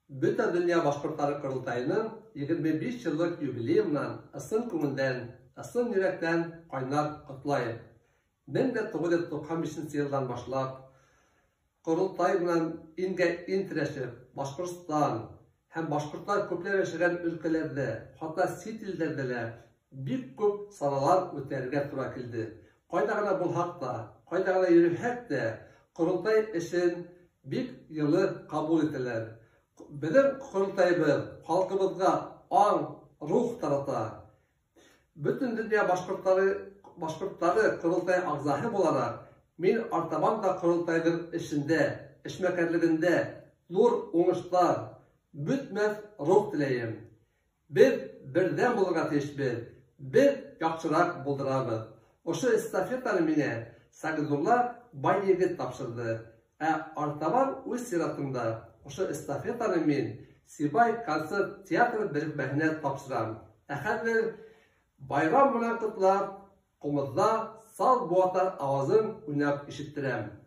Bütün Dünya Başkurtları Kurultayı'nın 25 yıllık yubileyimden ısın көңілден, ısın yürekten kaynar kutlayıp. 1995 yıldan başlap, Kurultay bilen intireşip, Başkurstan hem Başkurtlar köpler yaşayan ülkelerde, hatta sit illerde bir köp sanalar öterge tura kildi. Kaydağına bulhakta, kaydağına yürühek de Kurultay için bir yılı kabul ettiler. Bizim Kurultayımız halkımızga an, ruh tarata. Bütün dünya Başkurtları Kurultay agzahı olarak men artaman da Kurultayın içinde, işmekerliğinde nur oңuşlar, bütmez ruh dileyim. Birden bulga teşbir, bir yakçırak buldurabız. Oşu estafetanı mine Sagızullah Bay Yigit tapşırdı. Artaman öz siratında oşu estafetanı min Sibay Konsert Tiyatr birikmehine tapşıram. Ehaddir bayram bilen kıtlap, kumuzda sal boğatar avazın oynap işittirem.